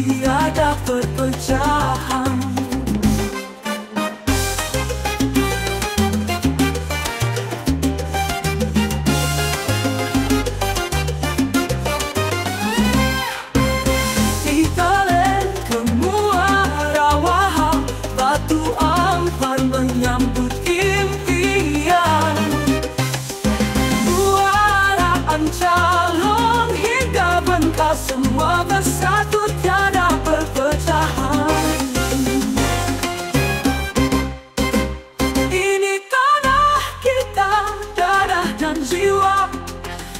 tiada perpecahan. Italen ke Muara Wahal, batu ampar menyambut impian. Muara Ancalong hingga Bengkal, semua bersatu tiada perpecahan. Ini tanah kita, darah dan jiwa,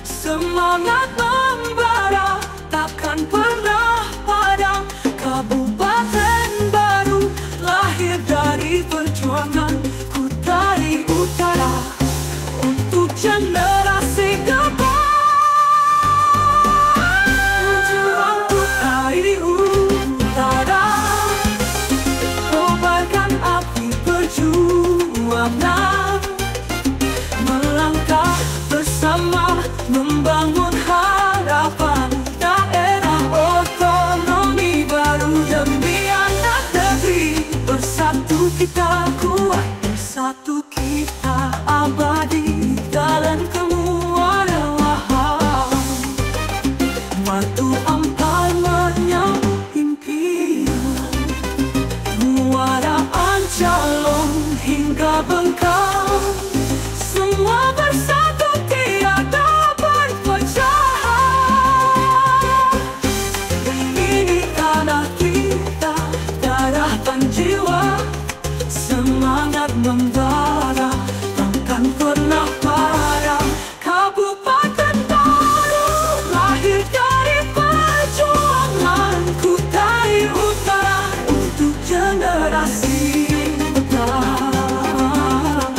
semangat membara takkan pernah padam. Kabupaten baru lahir dari perjuangan Kutai Utara untuk generasi depan. Juang Kutai Utara, kobarkan api perjuangan, melangkah bersama membangun harapan daerah otonomi baru demi anak negeri. Bersatu kita kuat, bersatu kita abadi. Jalan ke Muara Wahal, batu ampar menyambut impian. Muara Ancalong hingga Bengkal, semua bersatu tiada perpecahan. Ini tanah kita, darah dan jiwa, semangat membara takkan pernah padam. Kabupaten baru lahir dari perjuangan Kutai Utara untuk generasi depan.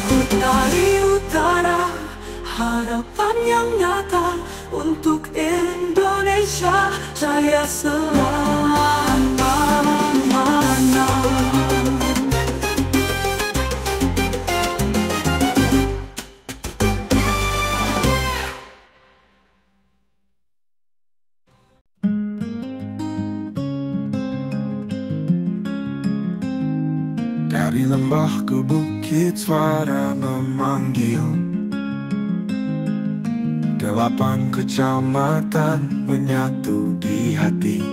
Kutai Utara, harapan yang nyata untuk Indonesia jaya selama-lamanya. Dari lembah ke bukit suara memanggil, 8 kecamatan menyatu di hati,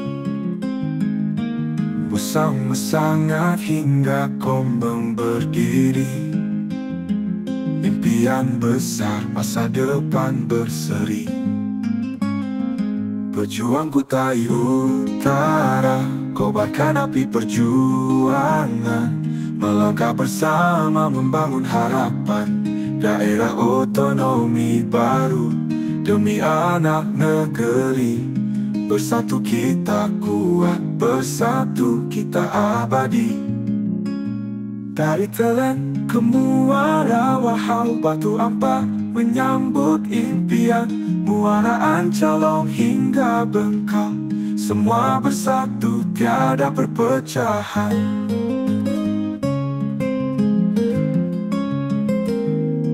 bersama sangat hingga Kombeng berdiri. Impian besar masa depan berseri. Pejuang Kutai Utara, kobarkan api perjuangan, melangkah bersama membangun harapan daerah otonomi baru demi anak negeri. Bersatu kita kuat, bersatu kita abadi. Dari Telen ke Muara Wahal, batu ampar menyambut impian. Muara Ancalong hingga Bengkal, semua bersatu tiada perpecahan.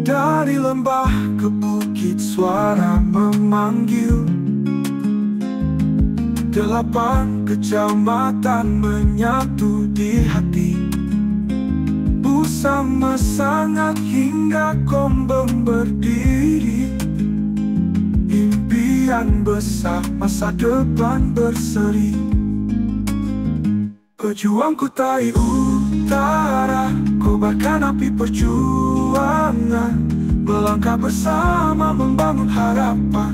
Dari lembah ke bukit suara memanggil, 8 kecamatan menyatu di hati, bersama sangat hingga Kombeng berdiri. Impian besar masa depan berseri. Pejuang Kutai Utara, kobarkan api perjuangan, melangkah bersama membangun harapan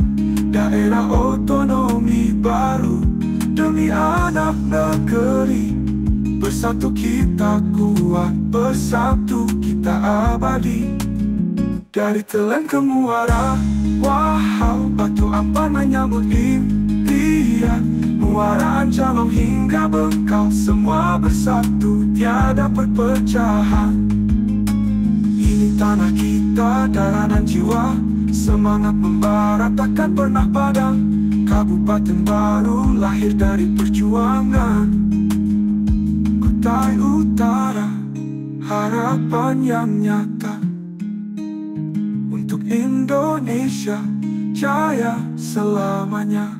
daerah otonomi baru demi anak negeri. Bersatu kita kuat, bersatu kita abadi. Dari Telen ke Muara Wahal, batu ampar menyambut impian. Muara Ancalong hingga Bengkal, semua bersatu tiada perpecahan. Ini tanah kita, darah dan jiwa, semangat membara takkan pernah padam. Kabupaten baru lahir dari perjuangan Kutai Utara, harapan yang nyata untuk Indonesia jaya selamanya.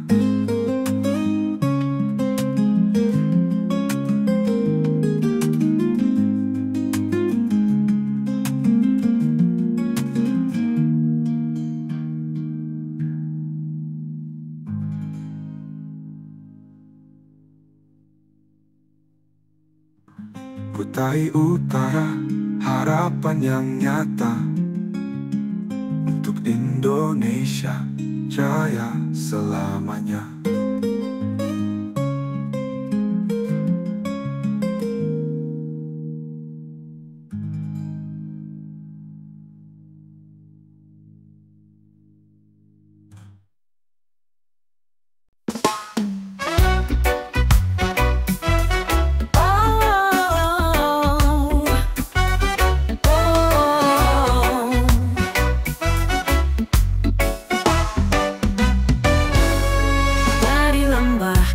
Kutai Utara, harapan yang nyata untuk Indonesia jaya selamanya.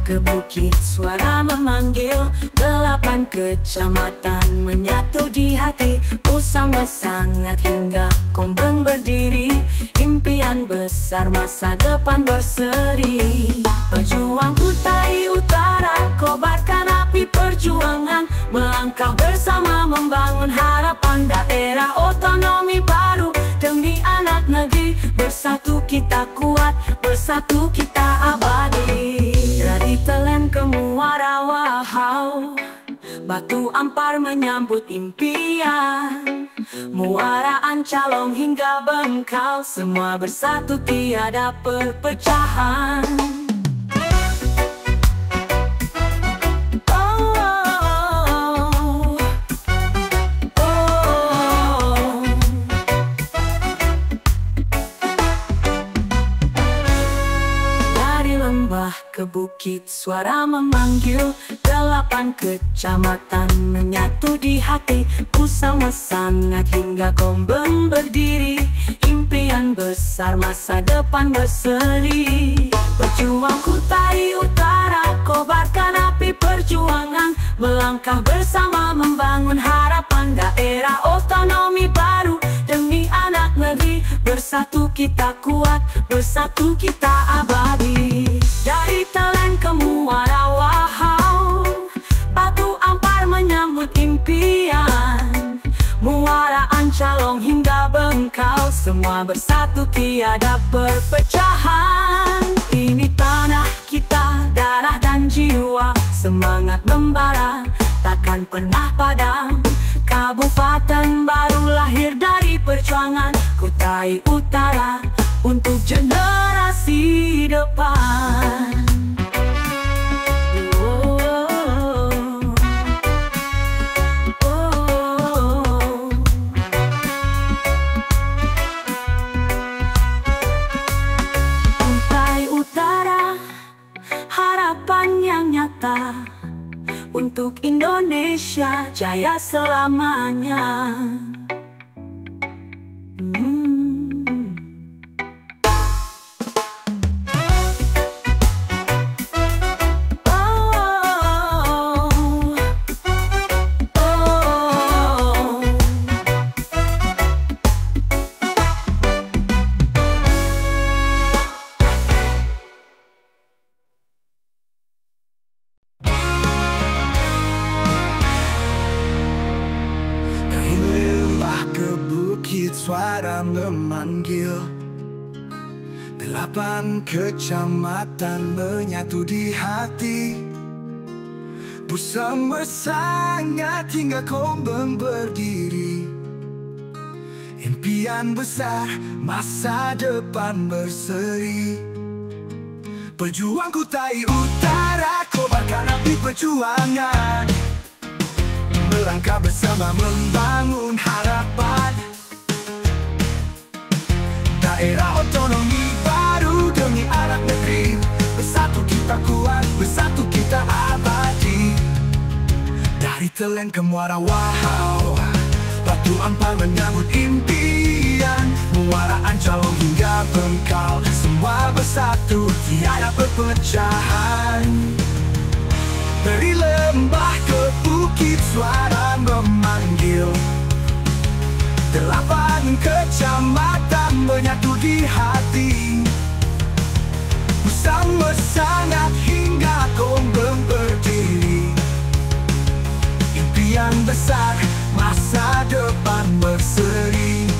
Ke bukit suara memanggil, 8 kecamatan menyatu di hati. Usama sangat hingga Kombeng berdiri, impian besar masa depan berseri. Pejuang Kutai Utara, kobarkan api perjuangan, melangkah bersama membangun harapan daerah otonomi baru demi anak negeri. Bersatu kita kuat, bersatu kita abadi. Dari Telen ke Muara Wahau, Batu Ampar menyambut impian. Muara Ancalong hingga Bengkal, semua bersatu tiada perpecahan. Ke bukit suara memanggil, 8 kecamatan menyatu di hati. Usama sangat hingga Kombeng berdiri, impian besar masa depan berseri. Pejuang Kutai Utara, kobarkan api perjuangan, melangkah bersama membangun harapan daerah otonomi baru demi anak negeri. Bersatu kita kuat, bersatu kita abadi. Dari Telen ke Muara Wahau, Batu Ampar menyambut impian. Muara Ancalong hingga Bengkal, semua bersatu tiada perpecahan. Ini tanah kita, darah dan jiwa, semangat membara, takkan pernah padam. Kabupaten baru lahir dari perjuangan Kutai Utara untuk generasi depan. Kutai Utara, harapan yang nyata untuk Indonesia jaya selamanya. Suara memanggil, 8 kecamatan menyatu di hati. Bersama sangat hingga Kombeng berdiri, impian besar masa depan berseri. Pejuang Kutai Utara, kobarkan api perjuangan, melangkah bersama membangun harapan daerah otonomi baru demi anak negeri. Bersatu kita kuat, bersatu kita abadi. Dari Telen ke Muara Wahau, Batu Ampar menyambut impian. Muara Ancalong hingga Bengkal, semua bersatu tiada perpecahan. Dari lembah ke bukit suara memanggil, 8 kecamatan menyatu di hati. Bersama sangat hingga Kombeng berdiri, impian besar masa depan berseri.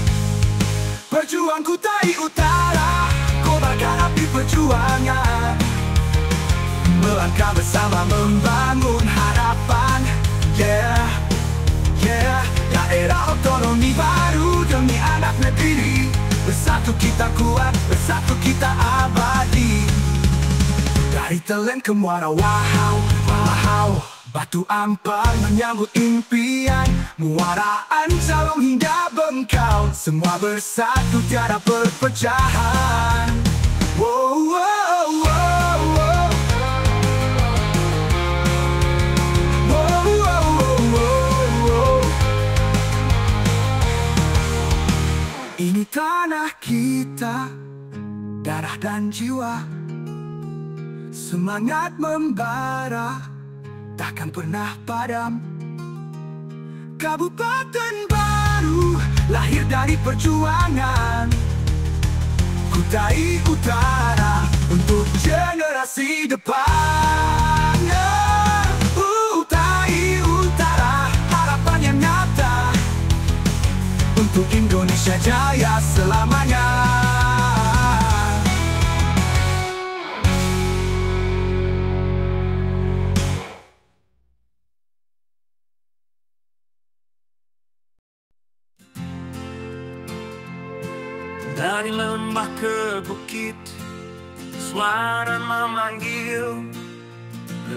Perjuang Kutai Utara, kobarkan api perjuangan, melangkah bersama membangun harapan, yeah. kuat, bersatu kita abadi. Dari Telen ke Muara Wahau, Wahau, Batu Ampar menyambut impian, Muara Ancalong hingga Bengkau, semua bersatu tiada perpecahan. Wow, wow, wow, wow. Wow, wow, wow, wow. Ini tanah kita, darah dan jiwa, semangat membara, takkan pernah padam. Kabupaten baru lahir dari perjuangan, Kutai Utara untuk generasi depan. Kutai Utara, harapan yang nyata untuk Indonesia jaya selamanya. Dari lembah ke bukit, suara memanggil,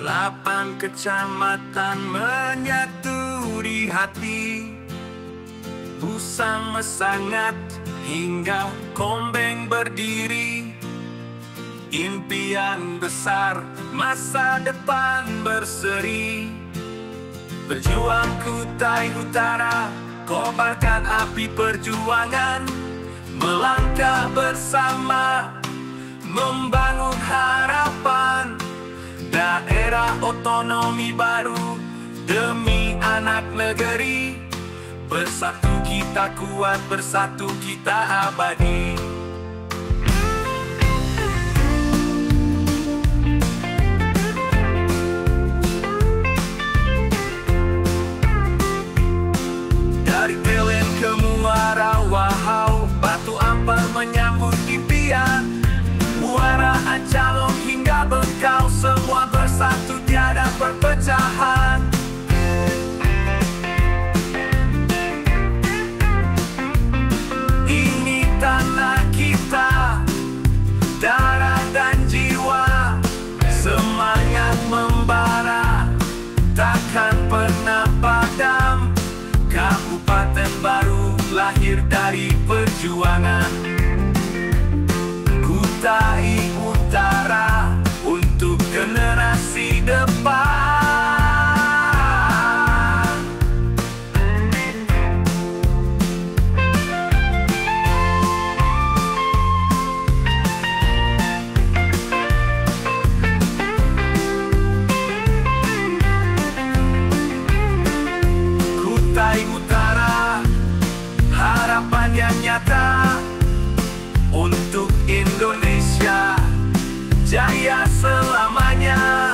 8 kecamatan menyatu di hati. Pusang mesangat hingga Kombeng berdiri, impian besar masa depan berseri. Pejuang Kutai Utara, kobarkan api perjuangan, melangkah bersama, membangun harapan. Daerah otonomi baru demi anak negeri. Bersatu kita kuat, bersatu kita abadi. Dari Telen ke Muara Wahau, Batu Ampar menyambut impian, Muara Ancalong hingga Bengkau, semua bersatu tiada perpecahan. Ini tanah kita, darah dan jiwa, semangat membara, takkan pernah padam. Kabupaten baru lahir dari perjuangan, Kutai Utara untuk generasi depan. Kutai Utara, harapan yang nyata untuk Indonesia jaya selamanya.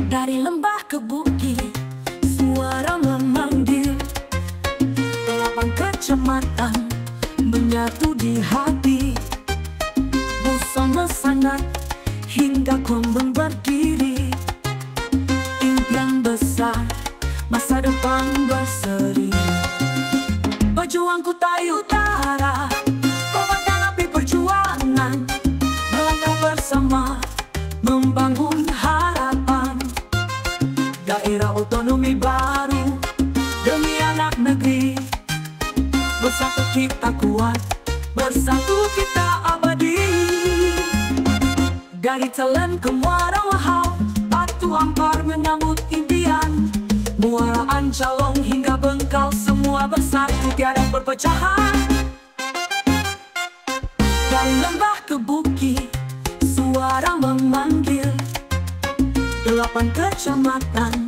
Dari lembah ke bukit, suara memanggil, 8 kecamatan menyatu di hati. Busana sangat hingga Kombeng berdiri, impian besar masa depan berseri. Pejuang Kutai Utara, kobarkan api perjuangan, melangkah bersama, membangun harapan. Daerah otonomi baru demi anak negeri. Bersatu kita kuat, bersatu kita abadi. Dari Telen ke Muara Wahau, Batu Ampar menyambut impian, Muara Ancalong hingga Bengkau, semua bersatu tiada perpecahan. Dari lembah ke bukit, suara memanggil, 8 kecamatan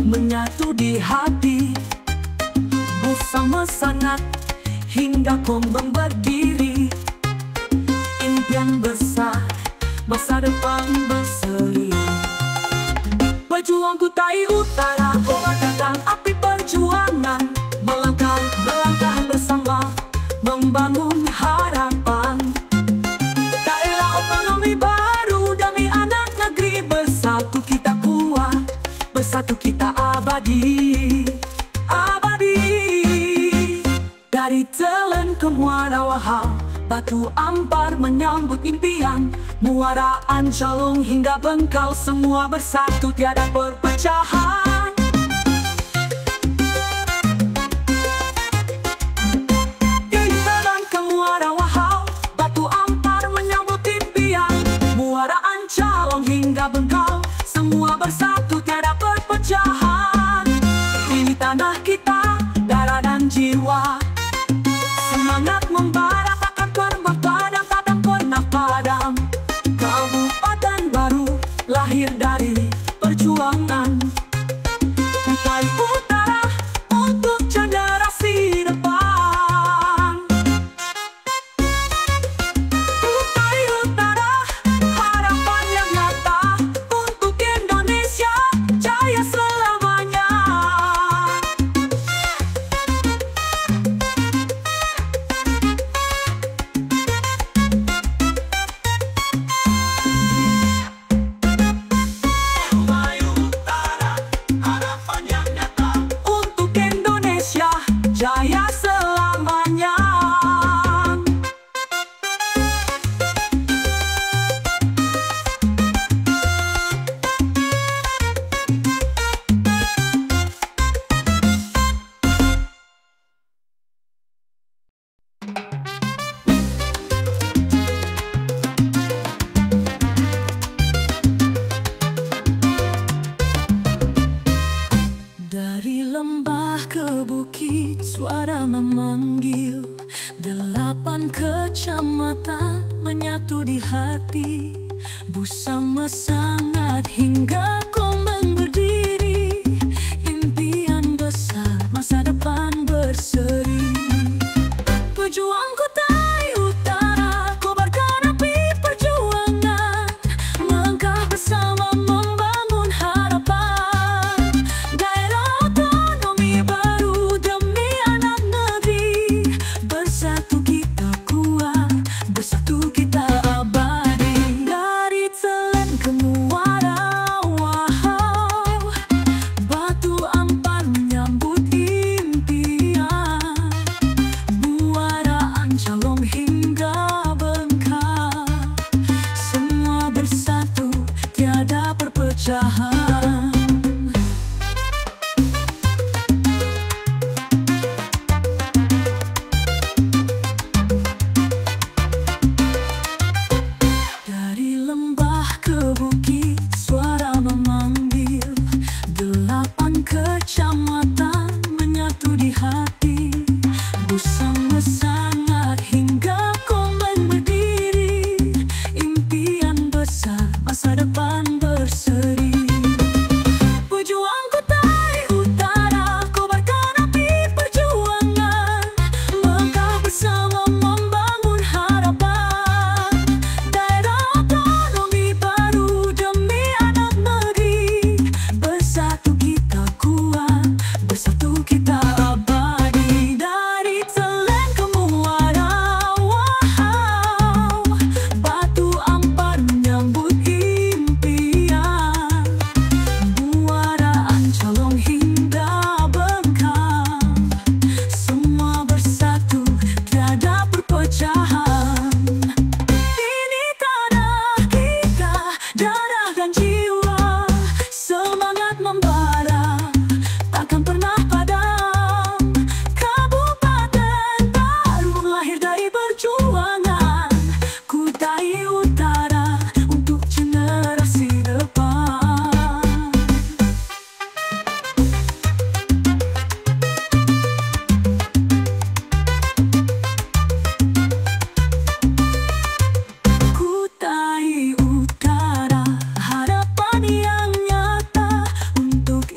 menyatu di hati. Busana sangat hingga Kombeng berdiri, impian besar, masa depan berseri. Pejuang Kutai Utara, kobarkan api perjuangan, melangkah bersama, membangun harapan. Daerah otonomi baru demi anak negeri, bersatu kita kuat, bersatu kita abadi. Dari Telen ke Muara Wahau, Batu Ampar menyambut impian, Muara Ancalong hingga Bengkal, semua bersatu tiada perpecahan. Dari Telen ke Muara Wahau, Batu Ampar menyambut impian, Muara Ancalong hingga Bengkal, semua bersatu tiada perpecahan. Ini tanah kita, darah dan jiwa, semangat membara takkan pernah padam, takkan pernah padam. Kabupaten baru lahir dari perjuangan Kutai Utara untuk generasi depan. Kutai Utara, harapan yang nyata untuk Indonesia jaya selamanya. Jaya selamanya. Dari lembah ke bukit suara memanggil, 8 kecamatan menyatu di hati, bersama sangat hingga Komeng berdiri, impian besar masa depan berseri. Pejuang Kutai Utara, kobarkan api perjuangan, melangkah bersama membangun harapan. Daerah otonomi baru demi anak negeri, bersatu kita kuat, bersatu kita abadi. Dari Telen ke Muara Wahau, Batu Ampar menyambut impian, Muara Ancalong hingga Bengkal, semua bersatu tiada perpecahan. Dari lembah ke bukit suara memanggil, 8 kecamatan menyatu di hati, bersama sangat hingga Komeng berdiri, impian besar masa depan berseri. Pejuang Kutai Utara, kobarkan api perjuangan, melangkah bersama membangun harapan. Daerah otonomi baru demi anak negeri, bersatu kita kuat, bersatu kita abadi. Dari Telen ke Muara Wahau, Batu Ampar menyambut impian, Muara Ancalong hingga Bengkal, semua bersatu tiada perpecahan. Ini tanah kita, darah dan jiwa, semangat membara takkan pernah padam. Kabupaten baru lahir dari perjuangan Kutai Utara untuk generasi depan. Kutai Utara, harapan yang nyata untuk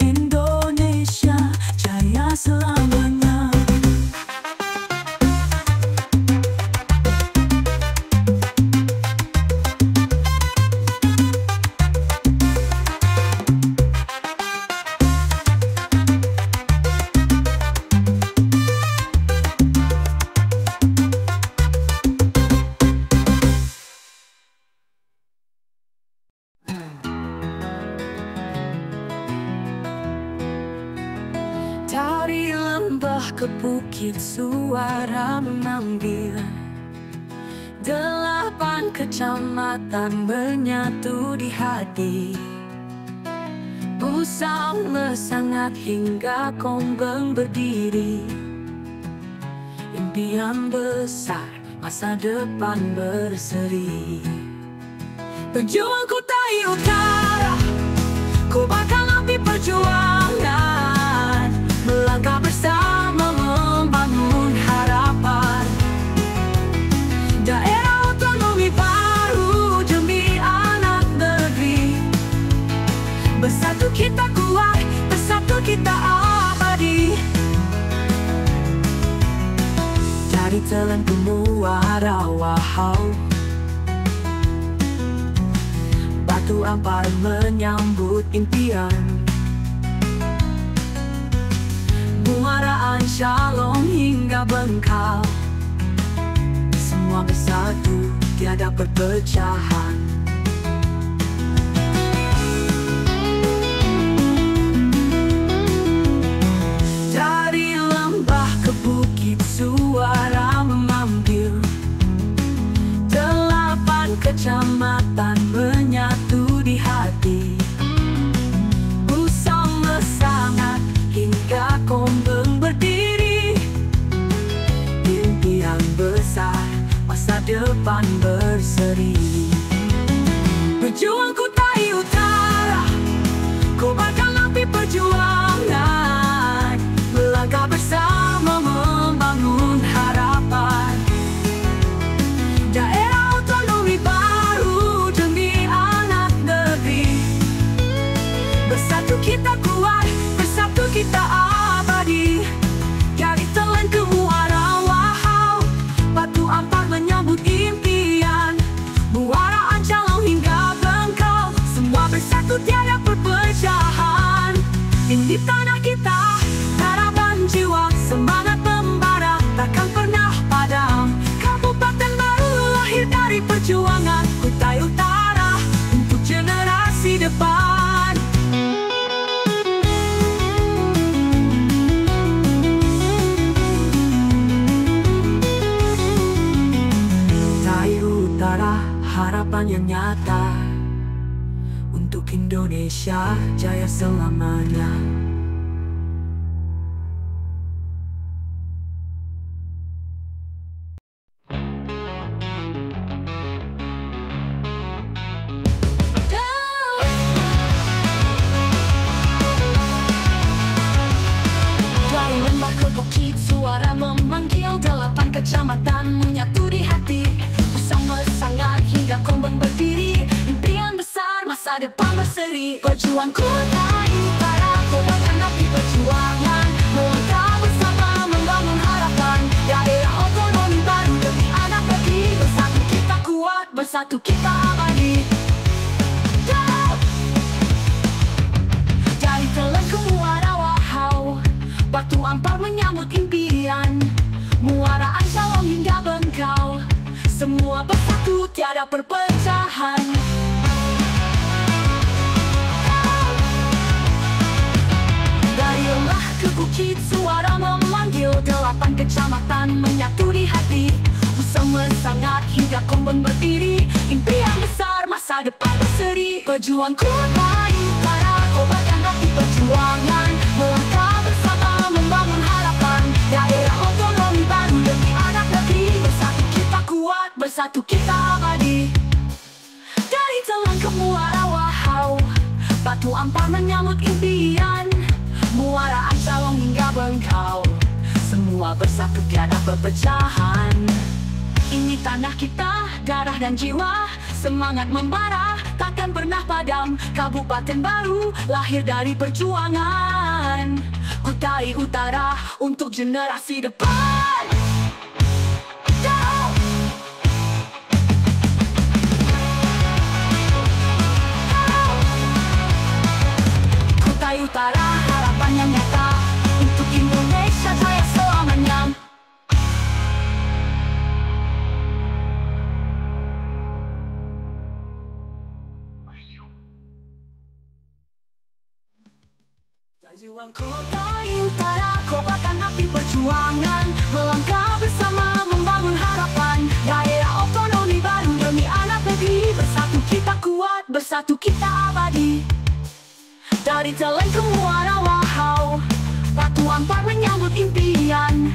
Dari lembah ke bukit suara memanggil, 8 kecamatan menyatu di hati. Usang mesangat hingga Kombeng berdiri. Impian besar, masa depan berseri. Pejuang Kutai Utara, kobarkan api perjuangan, melangkah bersama membangun harapan. Daerah otonomi baru demi anak negeri. Bersatu kita kuat, bersatu kita abadi. Dari Telan ke Muara Wahau, Batu Ampar menyambut impian. Muara Ancalong hingga Bengkal, semua bersatu, tiada perpecahan. Dari lembah ke bukit suara memanggil, 8 kecamatan menyatu di hati. Usang mesangat hingga Kombeng berdiri. Impian besar, masa depan berseri. Pejuang Kutai Utara, kobarkan api perjuangan, melangkah bersama membangun harapan. Daerah otonomi baru demi anak negeri. Bersatu kita kuat, bersatu kita abadi. Dari Telan ke Muara Wahau, Batu Ampar menyambut impian. Muara Ancalong hingga Bengkal, semua bersatu tiada perpecahan. Ini tanah kita, harapan jiwa, semangat membara, takkan pernah padam. Kabupaten baru lahir dari perjuangan Kutai Utara untuk generasi depan. Kutai Utara, harapan yang nyata untuk Indonesia jaya selamanya. Dari lembah ke bukit suara memanggil, 8 kecamatan menyatu di hati. Usang mesangat hingga Kombeng berdiri. Impian besar, masa depan berseri. Pejuang Kutai Utara, kobarkan api perjuangan, melangkah bersama membangun harapan. Daerah otonomi baru demi anak negeri. Bersatu kita kuat, bersatu kita abadi. Dari Telan ke Muara Wahau, Batu Ampar menyambut impian. Muara Ancalong hingga Bengkal, semua bersatu tiada perpecahan. Dari lembah ke bukit suara memanggil, 8 kecamatan menyatu di hati. Usang mesangat hingga Kombeng berdiri. Impian besar, masa depan berseri. Pejuang Kutai Utara, kobarkan api perjuangan, melangkah bersama membangun harapan. Daerah otonomi baru demi anak negeri. Bersatu kita kuat, bersatu kita abadi. Dari Telan ke Muara Wahau, Batu Ampar menyambut impian. Muara Ancalong hingga Bengkal, semua bersatu tiada perpecahan. Ini tanah kita, darah dan jiwa, semangat membara, takkan pernah padam. Kabupaten baru lahir dari perjuangan Kutai Utara untuk generasi depan. Kutai Utara, harapan yang nyata untuk Indonesia jaya selamanya. Berjuang Kutai Utara, kobarkan api perjuangan, melangkah bersama membangun harapan daerah otonomi baru demi anak negeri. Bersatu kita kuat, bersatu kita abadi. Dari Telen ke Muara Wahau, Batu Ampar menyambut impian,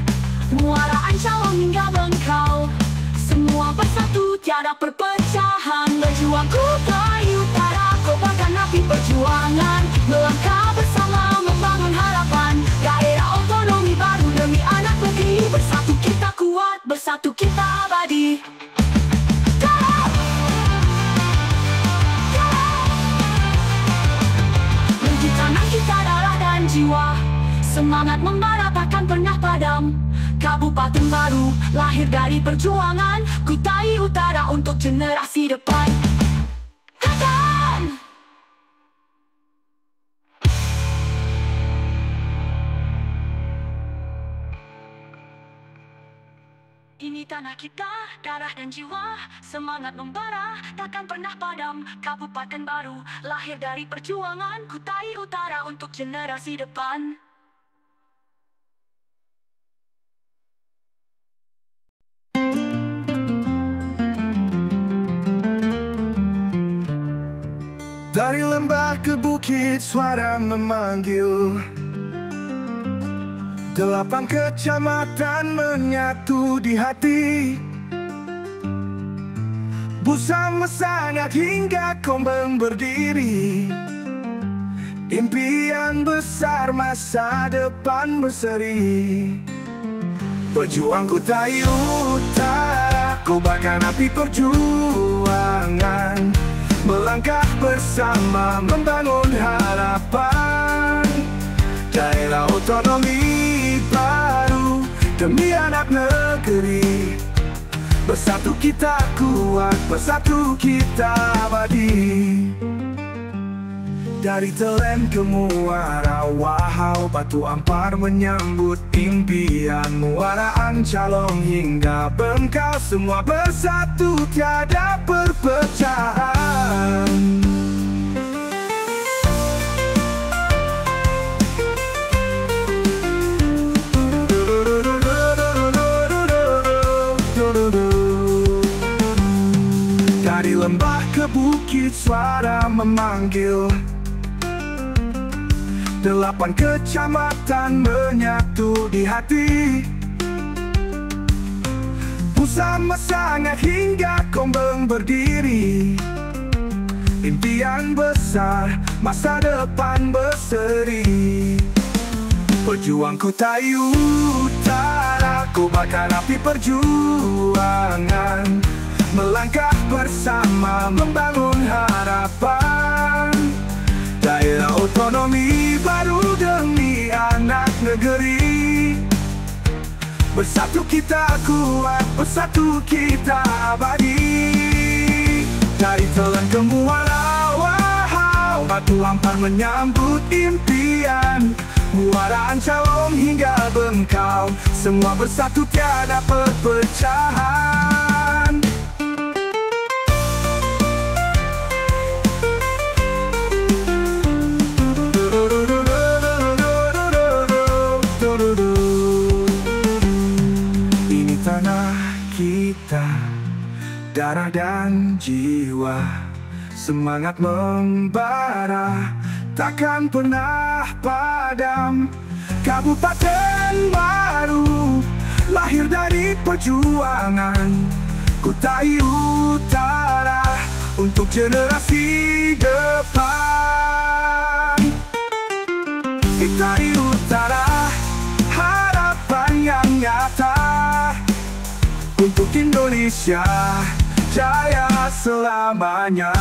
Muara Ancalong hingga Bengkau, semua bersatu tiada perpecahan. Berjuang Kutai Utara, kobarkan api perjuangan, melangkah bersama membangun harapan daerah otonomi baru demi anak negeri. Bersatu kita kuat, bersatu kita abadi. Menuju tanah kita darah dan jiwa, semangat membara takkan pernah padam. Kabupaten baru lahir dari perjuangan Kutai Utara untuk generasi depan. Katakan! Ini tanah kita, darah dan jiwa, semangat membara takkan pernah padam. Kabupaten baru lahir dari perjuangan Kutai Utara untuk generasi depan. Dari lembah ke bukit suara memanggil, 8 kecamatan menyatu di hati. Busa mesangat hingga Kombeng berdiri. Impian besar masa depan berseri. Pejuang Kutai Utara, kobarkan api perjuangan, melangkah bersama membangun harapan daerah otonomi baru demi anak negeri. Bersatu kita kuat, bersatu kita abadi. Dari Telen ke Muara Wahau, Batu Ampar menyambut impian, Muara Ancalong hingga Bengkau, semua bersatu tiada perpecahan. Dari lembah ke bukit suara memanggil, 8 kecamatan menyatu di hati. Busa mesangat hingga Kombeng berdiri. Impian besar, masa depan berseri. Pejuang Kutai Utara, kobarkan api perjuangan, melangkah bersama membangun harapan daerah otonomi baru demi anak negeri. Bersatu kita kuat, bersatu kita abadi. Dari Telen ke Muara Wahau, Batu Ampar menyambut impian, Muara Ancalong hingga Bengkau, semua bersatu tiada perpecahan. Ini tanah kita, darah dan jiwa, semangat membara takkan pernah padam. Kabupaten baru lahir dari perjuangan Kutai Utara untuk generasi depan. Kutai Utara, harapan yang nyata untuk Indonesia jaya selamanya.